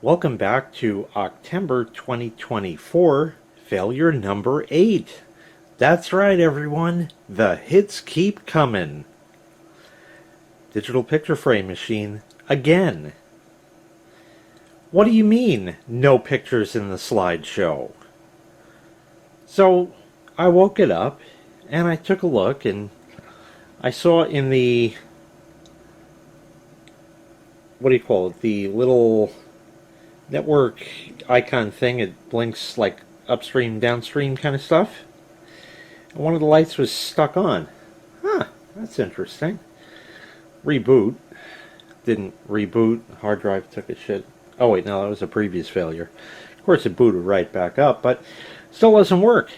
Welcome back to Octember 2024, failure number 8. That's right, everyone. The hits keep coming. Digital picture frame machine again. What do you mean, no pictures in the slideshow? So I woke it up and I took a look and I saw in the, what do you call it, the little network icon thing, it blinks like upstream, downstream kind of stuff. And one of the lights was stuck on. Huh, that's interesting. Reboot. Didn't reboot. Hard drive took a shit. Oh wait, no, that was a previous failure. Of course it booted right back up, but still doesn't work.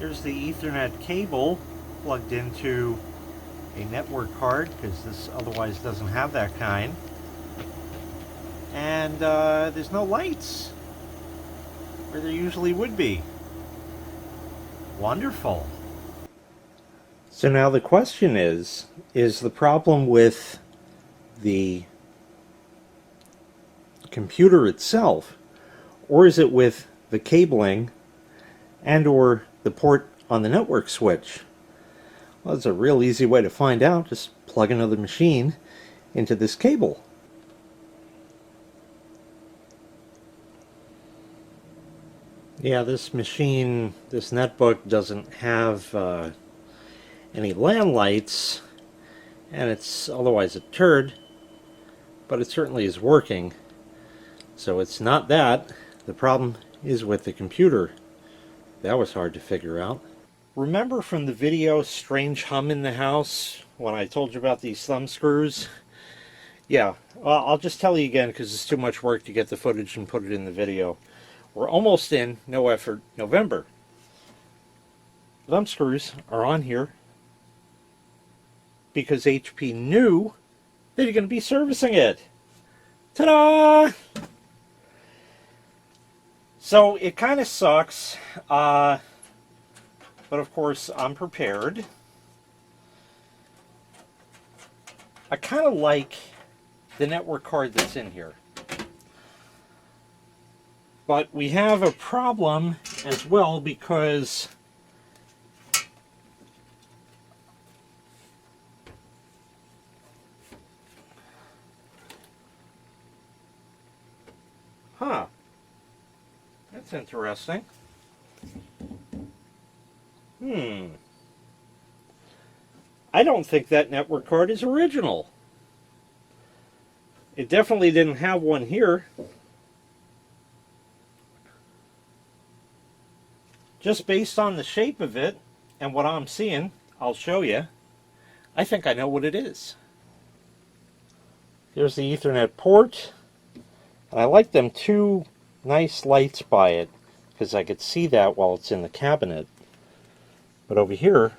Here's the Ethernet cable plugged into a network card, because this otherwise doesn't have that kind. And there's no lights where there usually would be. Wonderful. So now the question is the problem with the computer itself, or is it with the cabling and or the port on the network switch? Well, it's a real easy way to find out. Just plug another machine into this cable. Yeah, this machine, this netbook doesn't have any LAN lights, and it's otherwise a turd, but it certainly is working. So it's not that. The problem is with the computer. That was hard to figure out. Remember from the video Strange Hum in the House when I told you about these thumb screws? Yeah, well, I'll just tell you again because it's too much work to get the footage and put it in the video. We're almost in no effort November. Thumb screws are on here because HP knew that you're going to be servicing it. Ta-da! So it kind of sucks, but of course I'm prepared. I kind of like the network card that's in here. But we have a problem as well because that's interesting. I don't think that network card is original. It definitely didn't have one here. Just based on the shape of it and what I'm seeing, I'll show you. I think I know what it is. Here's the Ethernet port. And I like them two nice lights by it because I could see that while it's in the cabinet. But over here,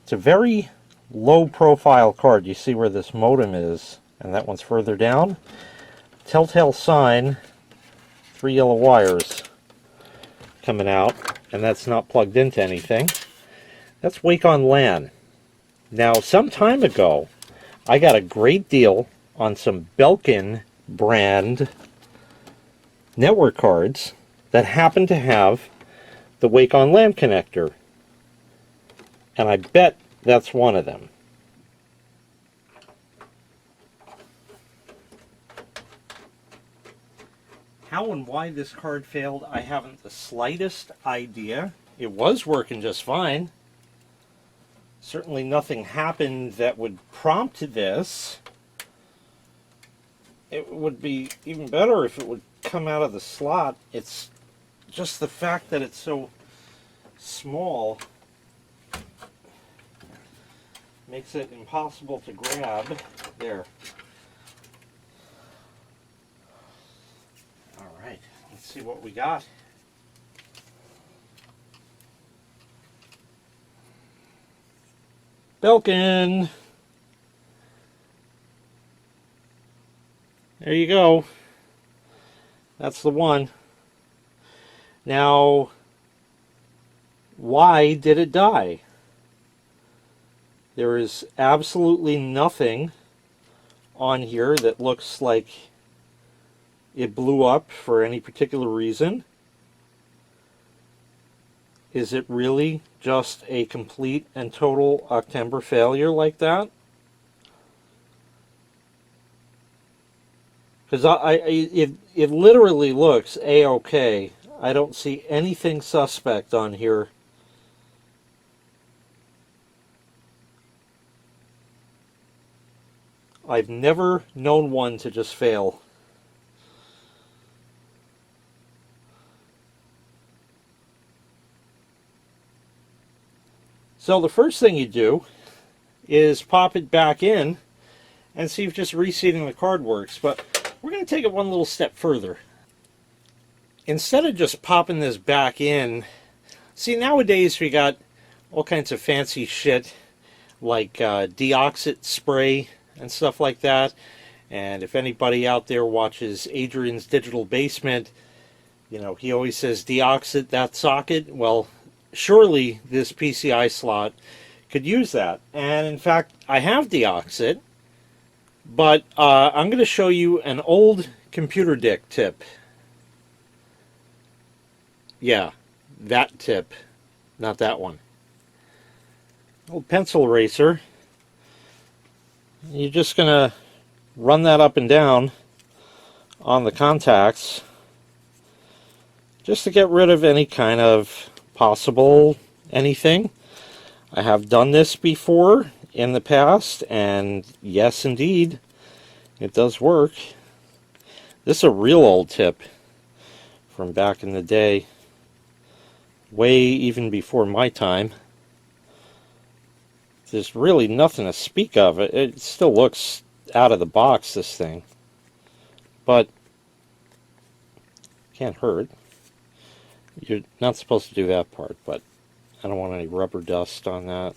it's a very low profile card. You see where this modem is, and that one's further down. Telltale sign, 3 yellow wires coming out, and that's not plugged into anything. That's Wake on LAN. Now, some time ago, I got a great deal on some Belkin brand network cards that happen to have the Wake on LAN connector. And I bet that's one of them. How and why this card failed, I haven't the slightest idea. It was working just fine. Certainly nothing happened that would prompt this. It would be even better if it would come out of the slot. It's just the fact that it's so small makes it impossible to grab. There. Alright, let's see what we got. Belkin! There you go. That's the one. Now, why did it die? There is absolutely nothing on here that looks like it blew up for any particular reason? Is it really just a complete and total Octember failure like that? Because it literally looks A-OK. I don't see anything suspect on here. I've never known one to just fail. So the first thing you do is pop it back in and see if just reseating the card works. But we're going to take it one little step further. Instead of just popping this back in, see, nowadays we got all kinds of fancy shit like deoxit spray and stuff like that. And if anybody out there watches Adrian's Digital Basement, you know, he always says deoxit that socket. Well, surely this PCI slot could use that. And in fact, I have deoxit, but I'm going to show you an old computer dick tip. Yeah, that tip, not that one. Old pencil eraser. You're just going to run that up and down on the contacts just to get rid of any kind of possible anything. I have done this before in the past, and yes, indeed, it does work. This is a real old tip from back in the day, way even before my time. There's really nothing to speak of. It still looks out of the box, this thing, but can't hurt. You're not supposed to do that part, but I don't want any rubber dust on that.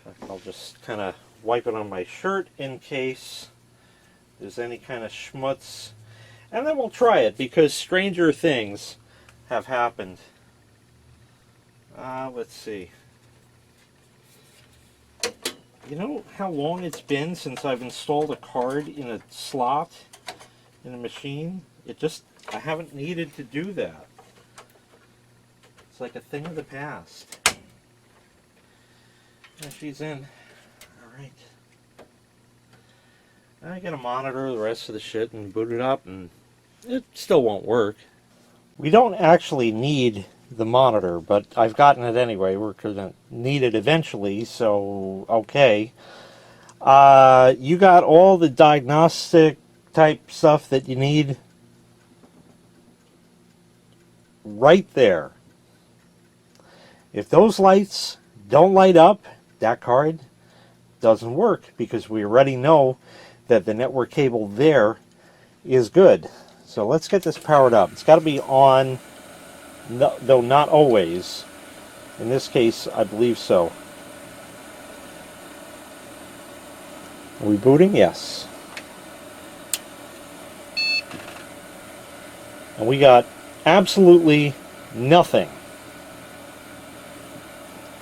In fact, I'll just kind of wipe it on my shirt in case there's any kind of schmutz. And then we'll try it, because stranger things have happened. Let's see. You know how long it's been since I've installed a card in a slot in a machine? I haven't needed to do that. It's like a thing of the past. There she's in. Alright. I gotta monitor the rest of the shit and boot it up, and it still won't work. We don't actually need the monitor, but I've gotten it anyway. We're gonna need it eventually, so okay. You got all the diagnostic type stuff that you need right there. If those lights don't light up, that card doesn't work, because we already know that the network cable there is good. So let's get this powered up. It's got to be on, though not always. In this case, I believe so. Are we booting? Yes. And we got absolutely nothing.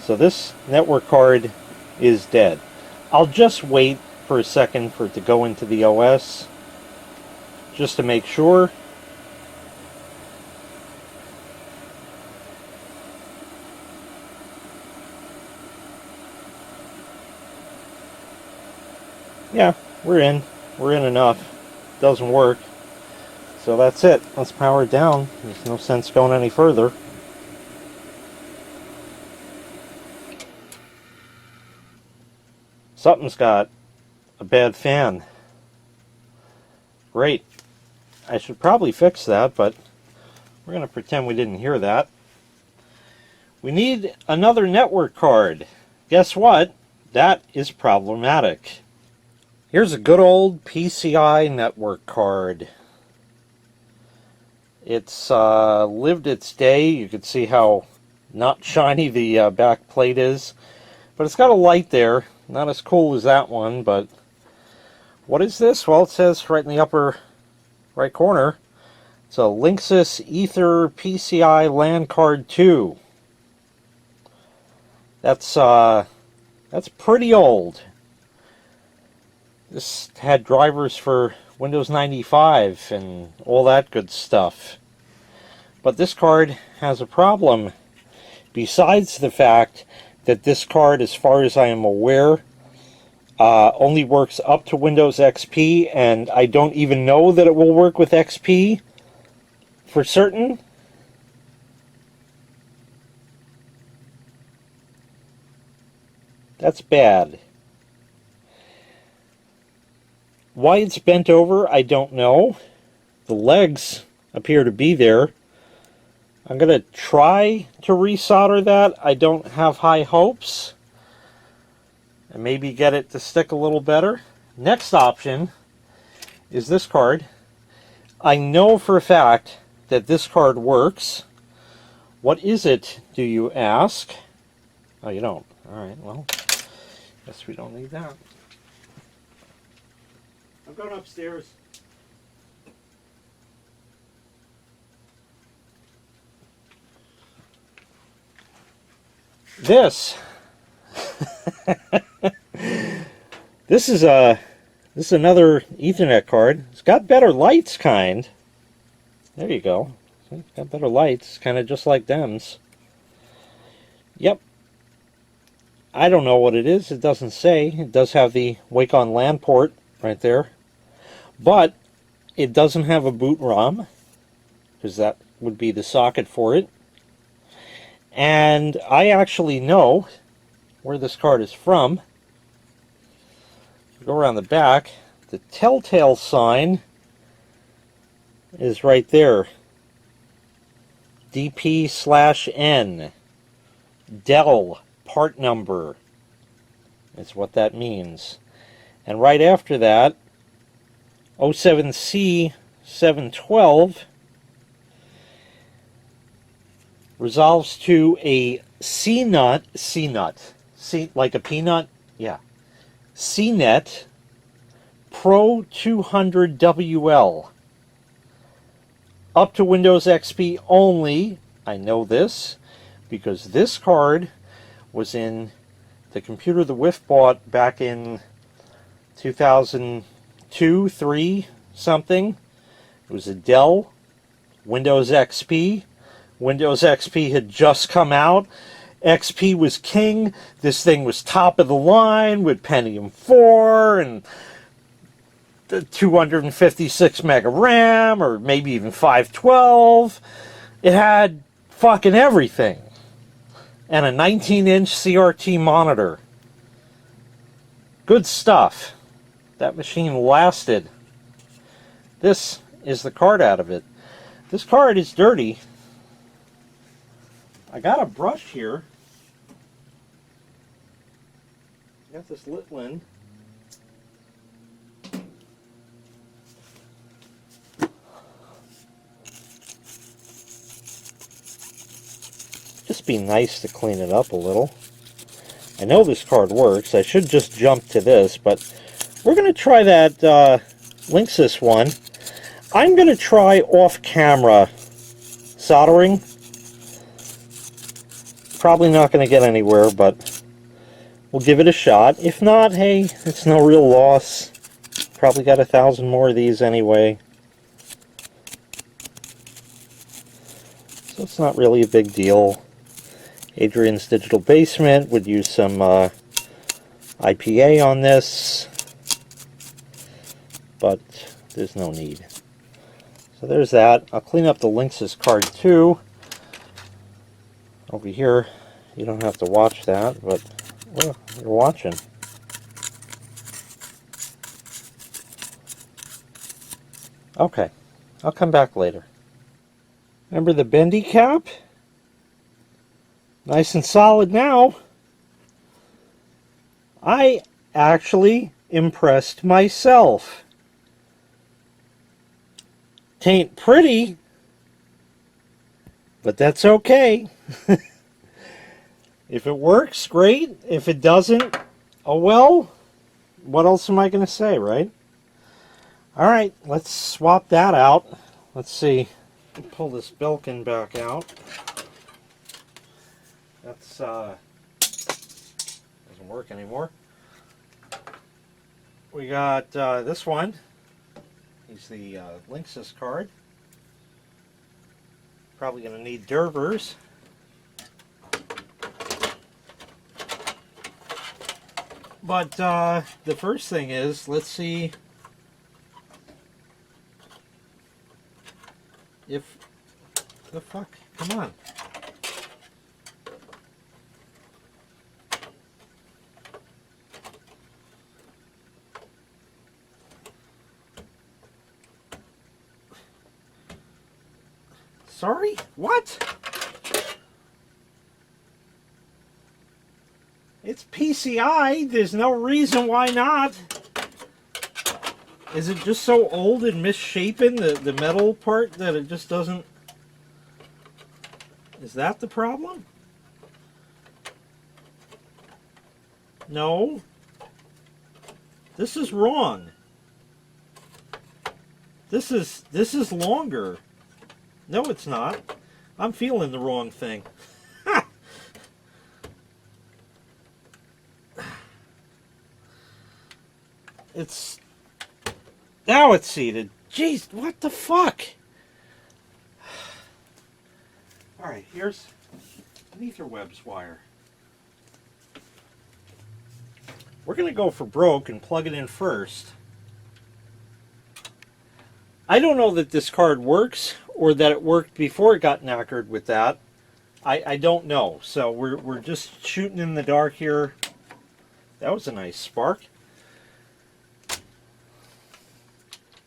So this network card is dead. I'll just wait for a second for it to go into the OS, just to make sure. Yeah, we're in. We're in enough. Doesn't work. So that's it. Let's power it down. There's no sense going any further. Something's got a bad fan. Great. I should probably fix that, but we're going to pretend we didn't hear that. We need another network card. Guess what? That is problematic. Here's a good old PCI network card. It's lived its day. You can see how not shiny the back plate is. But it's got a light there. Not as cool as that one, but what is this? Well, it says right in the upper right corner, it's a Linksys Ether PCI LAN card 2. That's pretty old. This had drivers for Windows 95 and all that good stuff. But this card has a problem. Besides the fact that this card, as far as I am aware, only works up to Windows XP, and I don't even know that it will work with XP for certain. That's bad. Why it's bent over, I don't know. The legs appear to be there. I'm going to try to resolder that. I don't have high hopes. And maybe get it to stick a little better. Next option is this card. I know for a fact that this card works. What is it, do you ask? Oh, you don't. Alright, well, guess we don't need that. I'm going upstairs. This this is another Ethernet card. It's got better lights, kind. There you go. It's got better lights, kind of just like them's. Yep. I don't know what it is. It doesn't say. It does have the Wake on LAN port right there. But it doesn't have a boot ROM, because that would be the socket for it. And I actually know where this card is from. Go around the back. The telltale sign is right there. DP/N. Dell part number is what that means. And right after that, 07C712 resolves to a C-nut, like a peanut, yeah, C-net Pro 200WL. Up to Windows XP only. I know this because this card was in the computer the Whiff bought back in 2002, 3, something. It was a Dell Windows XP. Windows XP had just come out. XP was king. This thing was top of the line with Pentium 4 and the 256 mega RAM, or maybe even 512. It had fucking everything. And a 19-inch CRT monitor. Good stuff. That machine lasted. This is the card out of it. This card is dirty. I got a brush here. Got this Litlin. Just be nice to clean it up a little. I know this card works. I should just jump to this, but we're going to try that Linksys one. I'm going to try off-camera soldering. Probably not going to get anywhere, but we'll give it a shot. If not, hey, it's no real loss. Probably got 1,000 more of these anyway. So it's not really a big deal. Adrian's Digital Basement would use some IPA on this, but there's no need. So there's that. I'll clean up the Linksys card too. Over here, you don't have to watch that, but well, you're watching. Okay, I'll come back later. Remember the bendy cap? Nice and solid now. I actually impressed myself. Tain't pretty, but that's okay. If it works, great. If it doesn't, oh well. What else am I going to say, right? Alright, let's swap that out. Let's see. Pull this Belkin back out. That's, doesn't work anymore. We got this one. He's the Linksys card. Probably going to need Dervers. But the first thing is, let's see if... The fuck? Come on. Sorry? What? It's PCI. There's no reason why not. Is it just so old and misshapen, the metal part, that it just doesn't... Is that the problem? No. This is wrong. This is longer. No, it's not. I'm feeling the wrong thing. It's... Now it's seated. Jeez, what the fuck? Alright, here's an Etherwebs wire. We're going to go for broke and plug it in first. I don't know that this card works, or that it worked before it got knackered with that. I don't know. So we're just shooting in the dark here. That was a nice spark.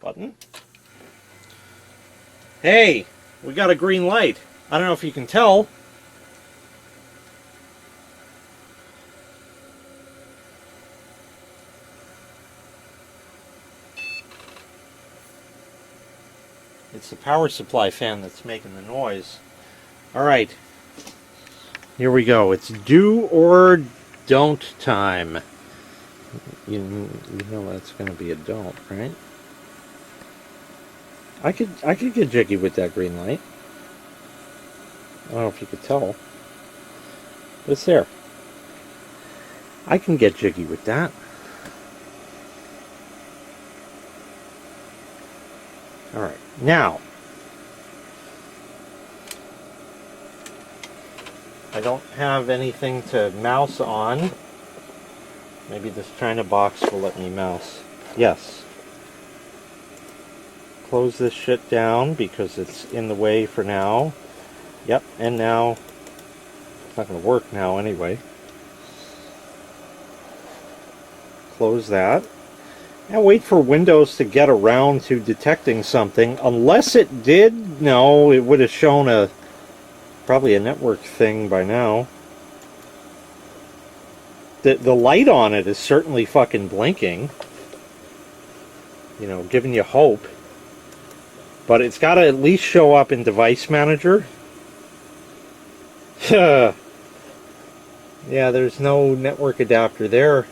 Button. Hey, we got a green light. I don't know if you can tell. It's the power supply fan that's making the noise. Alright. Here we go. It's do or don't time. You know that's going to be a don't, right? I could get jiggy with that green light. I don't know if you could tell. But it's there. I can get jiggy with that. Alright, now. I don't have anything to mouse on. Maybe this China box will let me mouse. Yes. Close this shit down because it's in the way for now. Yep, and now it's not going to work now anyway. Close that. And wait for Windows to get around to detecting something. Unless it did, no, it would have shown probably a network thing by now. The light on it is certainly fucking blinking. You know, giving you hope. But it's got to at least show up in Device Manager. Yeah, there's no network adapter there.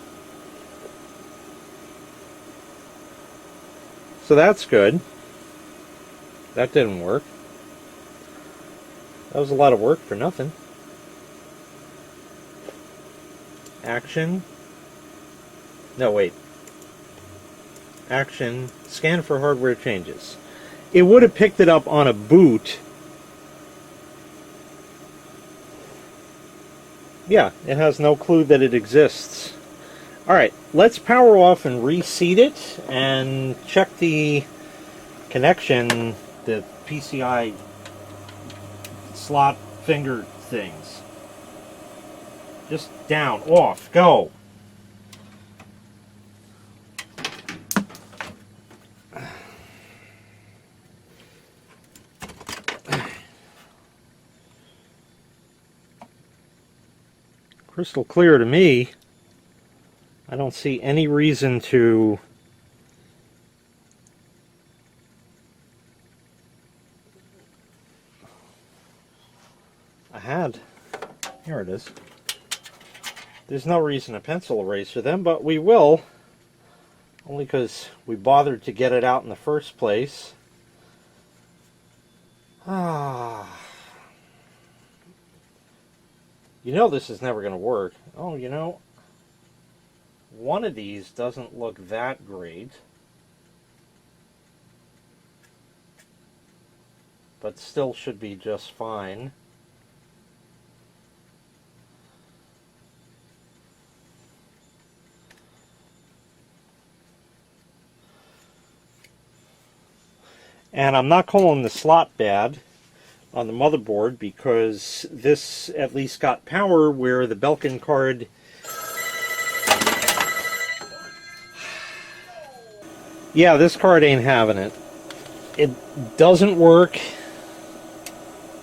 So that's good. That didn't work. That was a lot of work for nothing. Action. No, wait. Action. Scan for hardware changes. It would have picked it up on a boot. Yeah, it has no clue that it exists. Alright, let's power off and reseat it and check the connection, the PCI slot finger things. Just down, off, go. Crystal clear to me. I don't see any reason to here it is. There's no reason to pencil eraser them, but we will, only because we bothered to get it out in the first place. You know this is never going to work. Oh, you know, one of these doesn't look that great. But still should be just fine. And I'm not calling the slot bad on the motherboard because this at least got power where the Belkin card yeah, this card ain't having it. It doesn't work.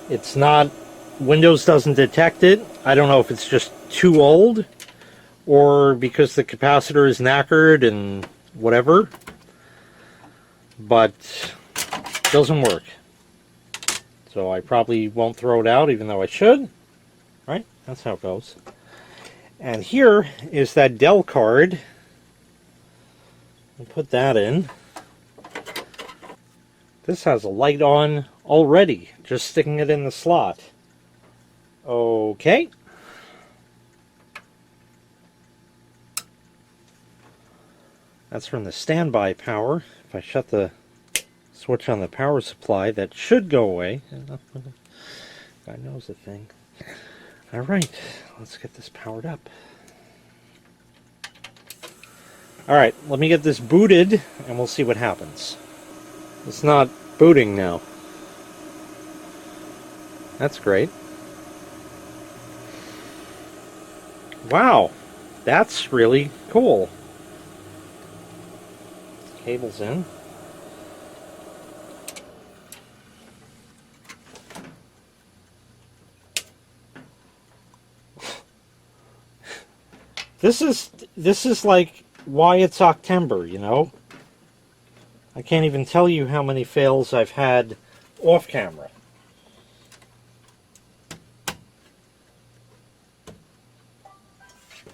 It's not, Windows doesn't detect it. I don't know if it's just too old or because the capacitor is knackered and whatever, but it doesn't work. So I probably won't throw it out even though I should, right? That's how it goes. And here is that Dell card. I'll put that in. This has a light on already, just sticking it in the slot. Okay. That's from the standby power. If I shut the switch on the power supply, that should go away. God knows the thing. Alright, let's get this powered up. Alright, let me get this booted and we'll see what happens. It's not booting now. That's great. Wow, that's really cool. Cable's in. This is like why it's Octember, you know? I can't even tell you how many fails I've had off camera.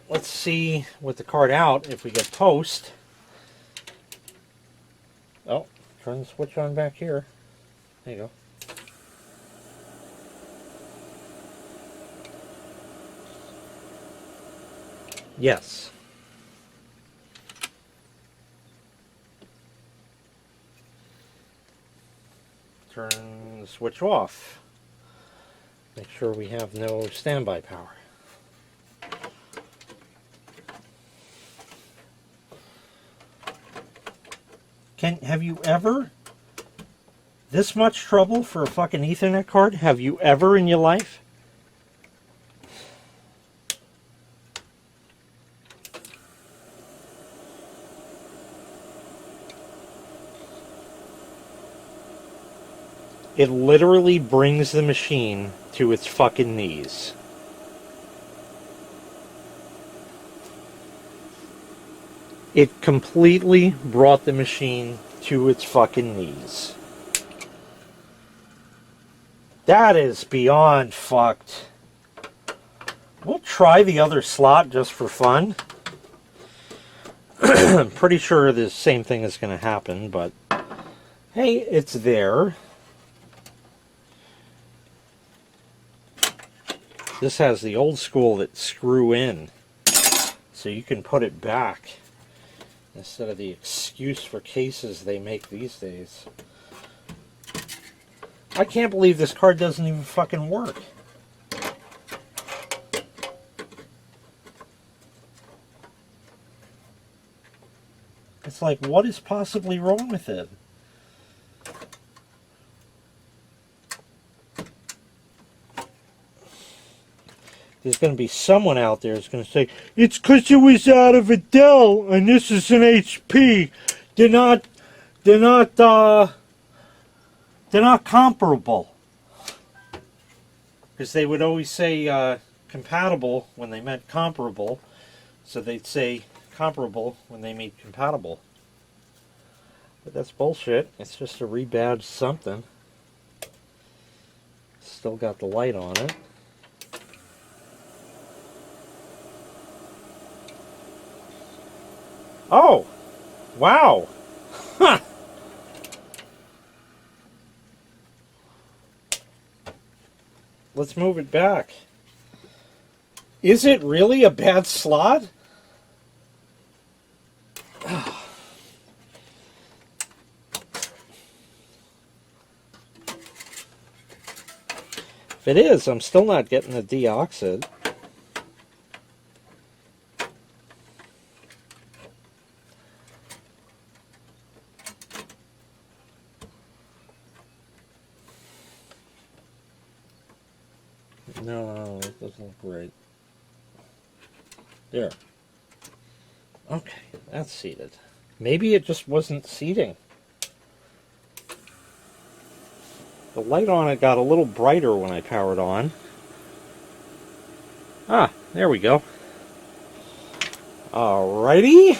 Let's see with the card out if we get post. Oh, turn the switch on back here. There you go. Yes. Turn the switch off. Make sure we have no standby power. Have you ever this much trouble for a fucking Ethernet card? Have you ever in your life? It literally brings the machine to its fucking knees. It completely brought the machine to its fucking knees. That is beyond fucked. We'll try the other slot just for fun. I'm pretty sure the same thing is going to happen, but hey, it's there. This has the old school that screw in, so you can put it back instead of the excuse for cases they make these days. I can't believe this card doesn't even fucking work. It's like, what is possibly wrong with it? There's going to be someone out there who's going to say, it's because it was out of a Dell and this is an HP. They're not comparable. Because they would always say compatible when they meant comparable. So they'd say comparable when they mean compatible. But that's bullshit. It's just a rebadged something. Still got the light on it. Oh! Wow! Huh! Let's move it back. Is it really a bad slot? it is, I'm still not getting the deoxid. No, it doesn't look right. There. Okay, that's seated. Maybe it just wasn't seating. The light on it got a little brighter when I powered on. Ah, there we go. Alrighty.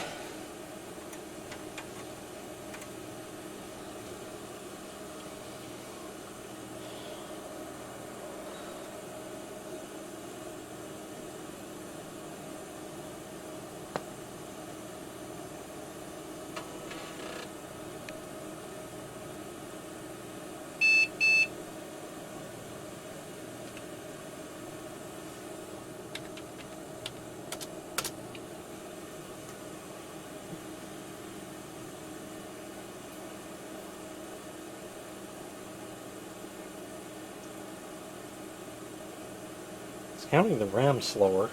Counting the RAM slower.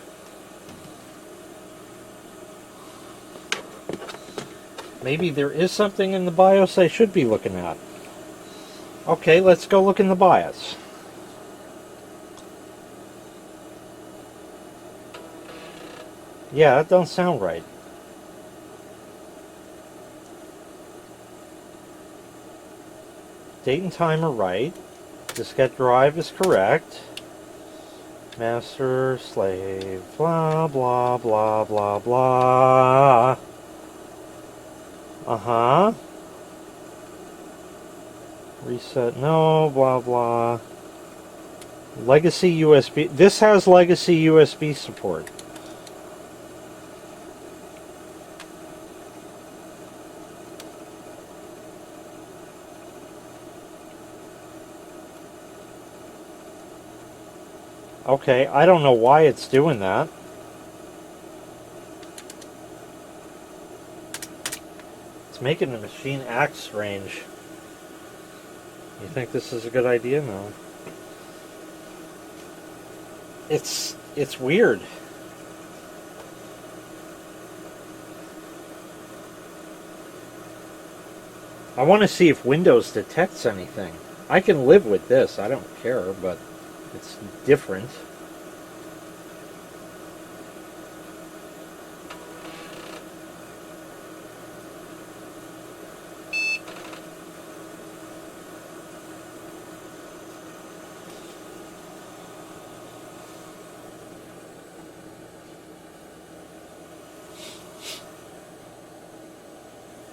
Maybe there is something in the BIOS I should be looking at. Okay, let's go look in the BIOS. Yeah, that don't sound right. Date and time are right. Diskette drive is correct. Master, slave, blah, blah, blah, blah, blah. Uh-huh. Reset, no, blah, blah. Legacy USB. This has legacy USB support. Okay, I don't know why it's doing that. It's making the machine act strange. You think this is a good idea? No. It's weird. I want to see if Windows detects anything. I can live with this, I don't care, but it's different.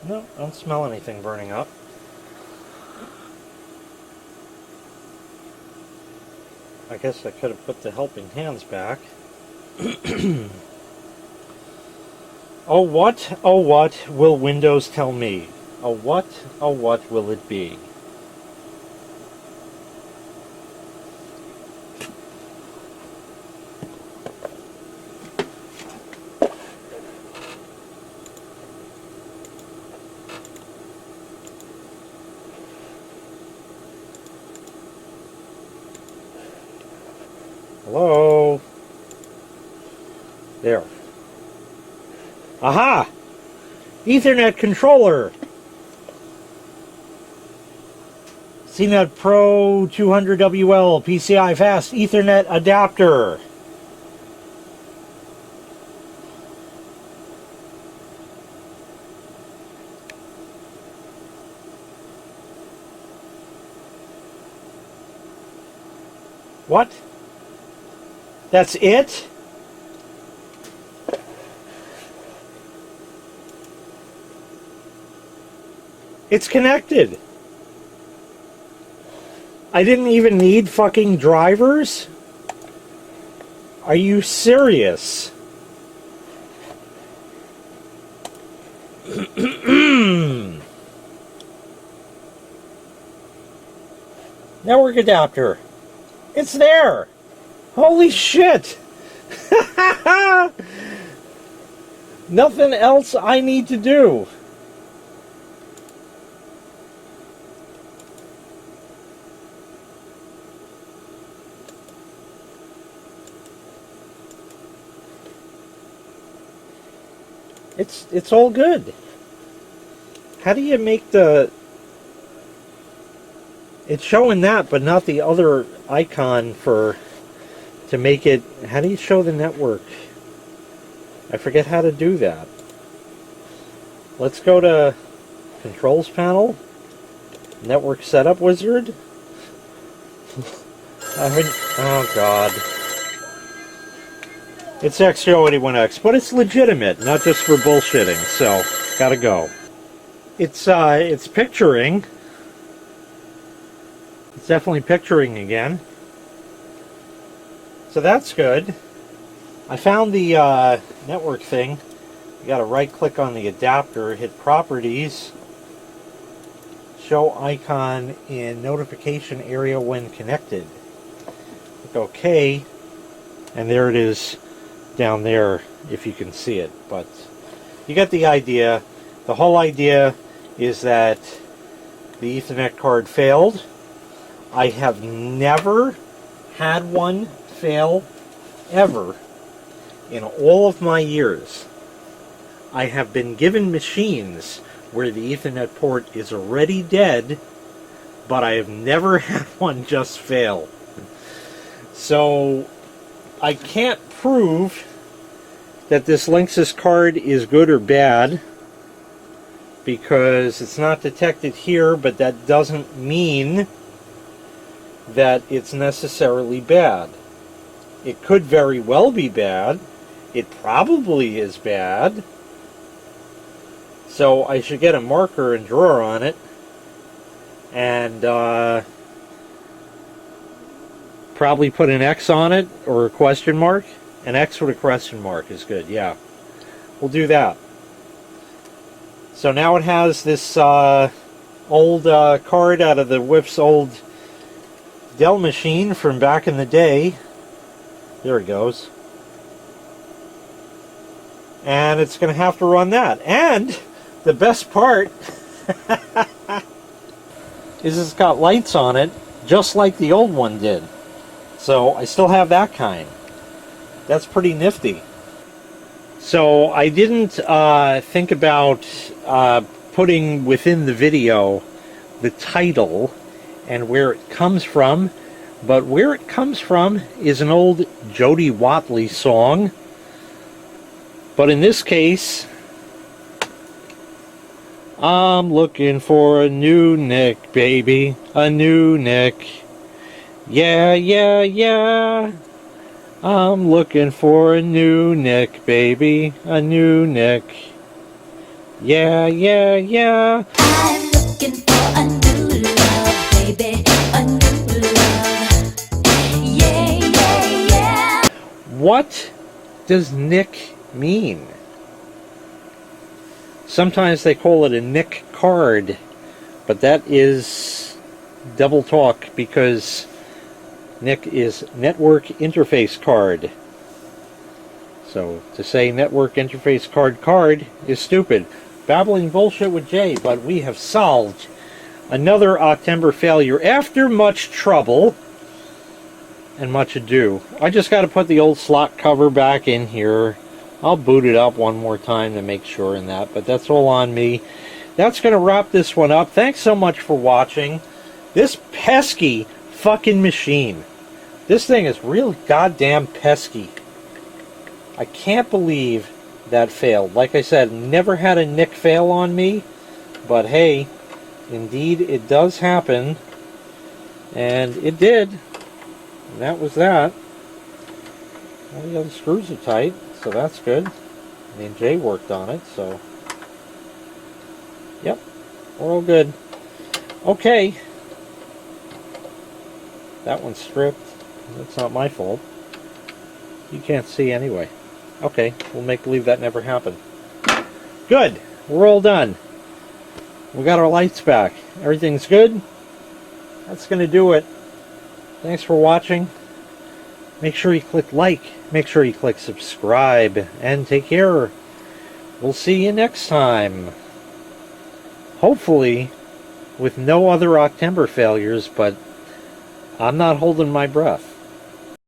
No, don't smell anything burning up. I guess I could have put the helping hands back. Oh what will Windows tell me? Oh what will it be? Hello? There. Aha! Ethernet controller! CNET Pro 200WL PCI Fast Ethernet adapter. What? That's it? It's connected. I didn't even need fucking drivers? Are you serious? Network adapter. It's there. Holy shit. Nothing else I need to do. It's all good. How do you make the... It's showing that, but not the other icon for... To make it... How do you show the network? I forget how to do that. Let's go to Controls Panel. Network Setup Wizard. Oh, God. It's XO81X, but it's legitimate, not just for bullshitting, so gotta go. It's picturing. It's definitely picturing again. So that's good. I found the network thing. You gotta right-click on the adapter, hit Properties, Show Icon in Notification Area when connected. Click OK, and there it is down there, if you can see it. But you get the idea. The whole idea is that the Ethernet card failed. I have never had one fail, ever, in all of my years. I have been given machines where the Ethernet port is already dead, but I have never had one just fail. So I can't prove that this Linksys card is good or bad because it's not detected here, but that doesn't mean that it's necessarily bad. It could very well be bad. It probably is bad. So I should get a marker and drawer on it and probably put an X on it or a question mark. An X with a question mark is good, yeah. We'll do that. So now it has this old card out of the Whip's old Dell machine from back in the day. There it goes. And it's going to have to run that. And the best part is it's got lights on it, just like the old one did. So I still have that kind. That's pretty nifty. So I didn't think about putting within the video the title and where it comes from, but where it comes from is an old Jody Watley song. But in this case, I'm looking for a new NIC, baby, a new NIC. Yeah, yeah, yeah. I'm looking for a new NIC, baby, a new NIC. Yeah, yeah, yeah. I'm looking for a new love, baby, a new love. Yeah, yeah, yeah. What does NIC mean? Sometimes they call it a NIC card, but that is double talk because NIC is Network Interface Card. So to say Network Interface Card is stupid. Babbling bullshit with Jay, but we have solved another Octember failure after much trouble and much ado. I just got to put the old slot cover back in here. I'll boot it up one more time to make sure in that, but that's all on me. That's going to wrap this one up. Thanks so much for watching. This pesky fucking machine. This thing is real goddamn pesky. I can't believe that failed. Like I said, never had a NIC fail on me, but hey, indeed it does happen, and it did. And that was that. All the other screws are tight, so that's good. I mean, Jay worked on it, so yep, we're all good. Okay, that one's stripped. That's not my fault. You can't see anyway. Okay, we'll make believe that never happened. Good, we're all done. We got our lights back. Everything's good. That's gonna do it. Thanks for watching. Make sure you click like, make sure you click subscribe, and take care. We'll see you next time. Hopefully with no other Octember failures, but I'm not holding my breath.